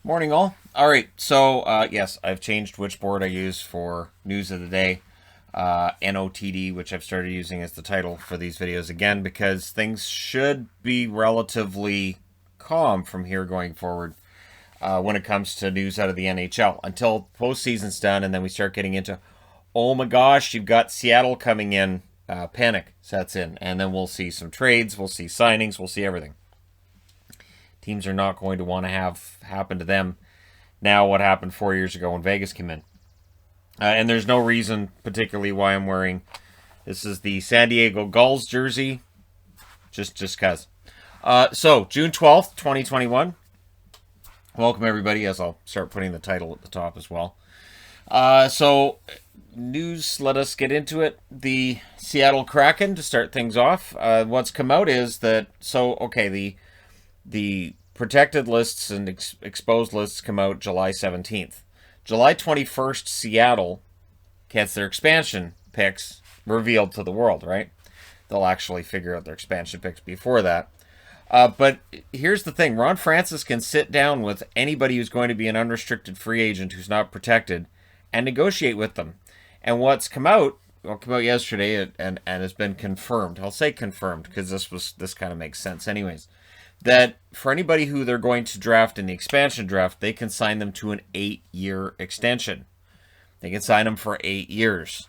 Morning, all. All right, so yes, I've changed which board I use for news of the day. NOTD, which I've started using as the title for these videos again, because things should be relatively calm from here going forward when it comes to news out of the NHL until postseason's done, and then we start getting into, oh my gosh, you've got Seattle coming in. Panic sets in, and then we'll see some trades, we'll see signings, we'll see everything. Teams are not going to want to have happen to them now what happened 4 years ago when Vegas came in. And there's no reason particularly why I'm wearing this is the San Diego Gulls jersey, just cause. So June 12th, 2021. Welcome everybody. As I'll start putting the title at the top as well. So news. Let us get into it. The Seattle Kraken to start things off. What's come out is that the protected lists and exposed lists come out July 17th. July 21st, Seattle gets their expansion picks revealed to the world, right? They'll actually figure out their expansion picks before that. But here's the thing. Ron Francis can sit down with anybody who's going to be an unrestricted free agent who's not protected and negotiate with them. And what's come out, came out yesterday and has been confirmed. I'll say confirmed because this kind of makes sense anyways. That for anybody who they're going to draft in the expansion draft, they can sign them to an 8-year extension. They can sign them for 8 years.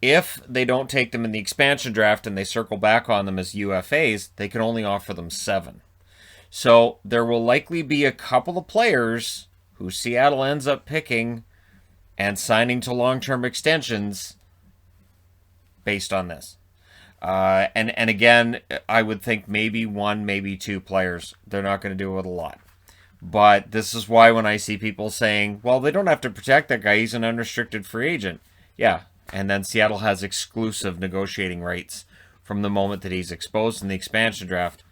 If they don't take them in the expansion draft and they circle back on them as UFAs, they can only offer them 7. So there will likely be a couple of players who Seattle ends up picking and signing to long-term extensions based on this. And again, I would think maybe 1, maybe 2 players. They're not going to do it with a lot. But this is why when I see people saying, well, they don't have to protect that guy. He's an unrestricted free agent. Yeah. And then Seattle has exclusive negotiating rights from the moment that he's exposed in the expansion draft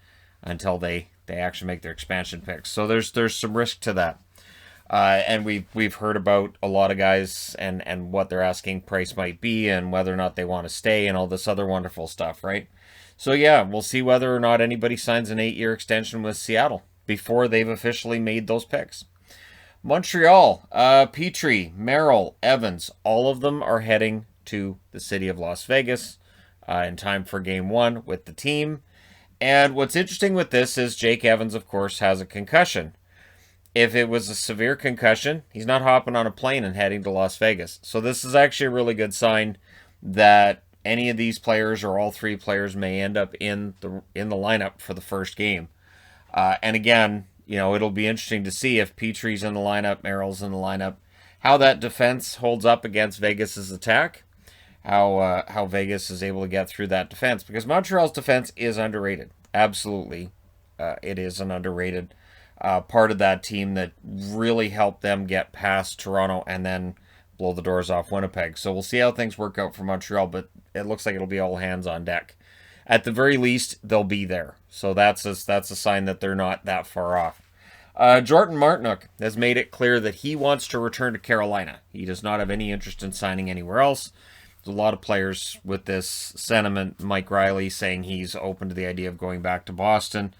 until they actually make their expansion picks. So there's some risk to that. And we've heard about a lot of guys and what their asking price might be and whether or not they want to stay and all this other wonderful stuff, right? So yeah, we'll see whether or not anybody signs an 8-year extension with Seattle before they've officially made those picks. Montreal, Petrie, Merrill, Evans, all of them are heading to the city of Las Vegas in time for Game 1 with the team. And what's interesting with this is Jake Evans, of course, has a concussion. If it was a severe concussion, he's not hopping on a plane and heading to Las Vegas. So this is actually a really good sign that any of these players or all 3 players may end up in the lineup for the first game. And again, it'll be interesting to see if Petrie's in the lineup, Merrill's in the lineup, how that defense holds up against Vegas's attack, how Vegas is able to get through that defense, because Montreal's defense is underrated. Absolutely, it is an underrated part of that team that really helped them get past Toronto and then blow the doors off Winnipeg. So we'll see how things work out for Montreal, but it looks like it'll be all hands on deck. At the very least, they'll be there. So that's a sign that they're not that far off. Jordan Martinook has made it clear that he wants to return to Carolina. He does not have any interest in signing anywhere else. There's a lot of players with this sentiment. Mike Riley saying he's open to the idea of going back to Boston.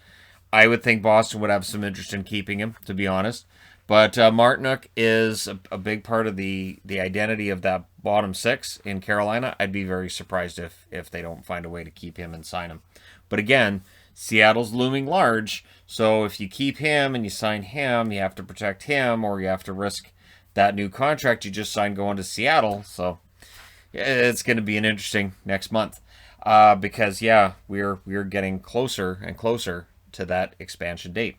I would think Boston would have some interest in keeping him, to be honest. But Martinook is a big part of the identity of that bottom 6 in Carolina. I'd be very surprised if they don't find a way to keep him and sign him. But again, Seattle's looming large, so if you keep him and you sign him, you have to protect him, or you have to risk that new contract you just signed going to Seattle. So it's going to be an interesting next month because, yeah, we're getting closer and closer to that expansion date.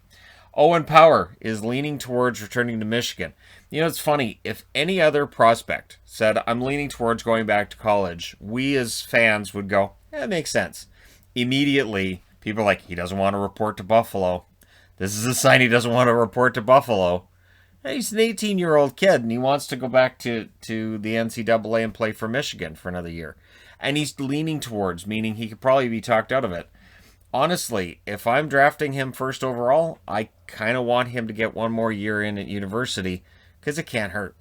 Owen Power is leaning towards returning to Michigan. It's funny. If any other prospect said, I'm leaning towards going back to college, we as fans would go, it makes sense. Immediately, people are like, he doesn't want to report to Buffalo. This is a sign he doesn't want to report to Buffalo. He's an 18-year-old kid, and he wants to go back to the NCAA and play for Michigan for another year. And he's leaning towards, meaning he could probably be talked out of it. Honestly, if I'm drafting him first overall, I kind of want him to get one more year in at university because it can't hurt.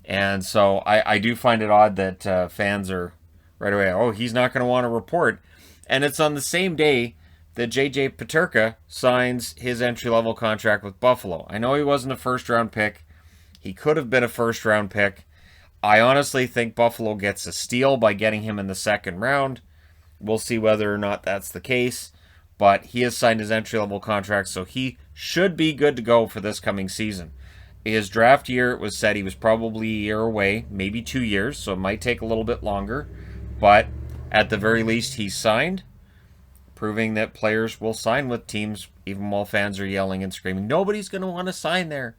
And so I do find it odd that fans are right away, oh, he's not going to want to report. And it's on the same day that J.J. Peterka signs his entry-level contract with Buffalo. I know he wasn't a first-round pick. He could have been a first-round pick. I honestly think Buffalo gets a steal by getting him in the second round. We'll see whether or not that's the case. But he has signed his entry-level contract, so he should be good to go for this coming season. His draft year, it was said he was probably a year away, maybe 2 years, so it might take a little bit longer. But at the very least, he's signed, proving that players will sign with teams even while fans are yelling and screaming, nobody's going to want to sign there.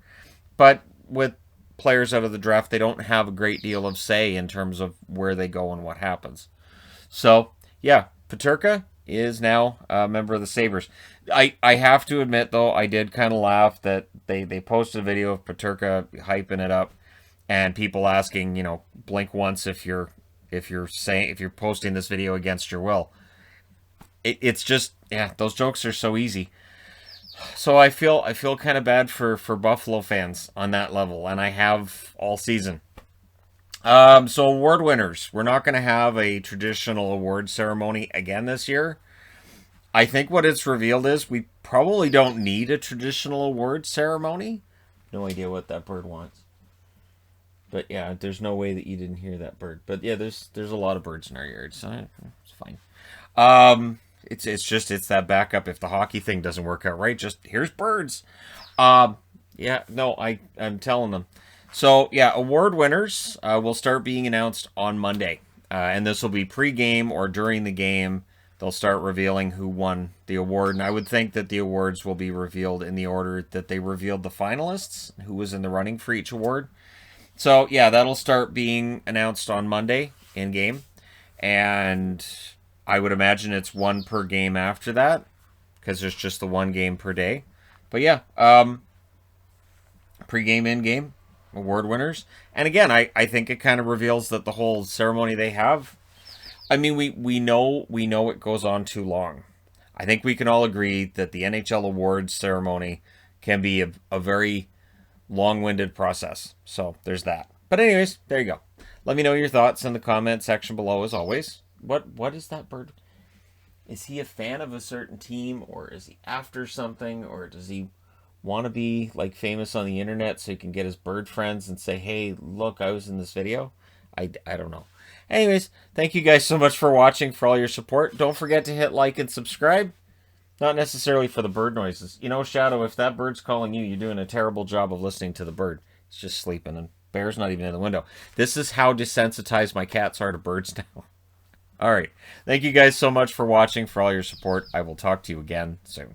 But with players out of the draft, they don't have a great deal of say in terms of where they go and what happens. So, yeah, Peterka is now a member of the Sabres. I have to admit, though, I did kind of laugh that they posted a video of Peterka hyping it up and people asking, blink once if you're posting this video against your will. It's just, those jokes are so easy. So I feel kind of bad for Buffalo fans on that level, and I have all season. So award winners. We're not going to have a traditional award ceremony again this year. I think what it's revealed is we probably don't need a traditional award ceremony. No idea what that bird wants. But yeah, there's no way that you didn't hear that bird. But yeah, there's a lot of birds in our yard, so it's fine. It's that backup if the hockey thing doesn't work out right. Just here's birds. I'm telling them. So yeah, award winners will start being announced on Monday, and this will be pre-game or during the game. They'll start revealing who won the award, and I would think that the awards will be revealed in the order that they revealed the finalists, who was in the running for each award. So yeah, that'll start being announced on Monday in game, and I would imagine it's one per game after that, because there's just the one game per day. But yeah, pre-game, in-game, award winners. And again, I think it kind of reveals that the whole ceremony they have, I mean, we know it goes on too long. I think we can all agree that the NHL awards ceremony can be a very long-winded process. So there's that. But anyways, there you go. Let me know your thoughts in the comment section below as always. What is that bird? Is he a fan of a certain team, or is he after something, or does he want to be like famous on the internet so he can get his bird friends and say, hey, look, I was in this video? I don't know. Anyways, thank you guys so much for watching, for all your support. Don't forget to hit like and subscribe. Not necessarily for the bird noises. Shadow, if that bird's calling you, you're doing a terrible job of listening to the bird. It's just sleeping, and Bear's not even in the window. This is how desensitized my cats are to birds now. All right. Thank you guys so much for watching, for all your support. I will talk to you again soon.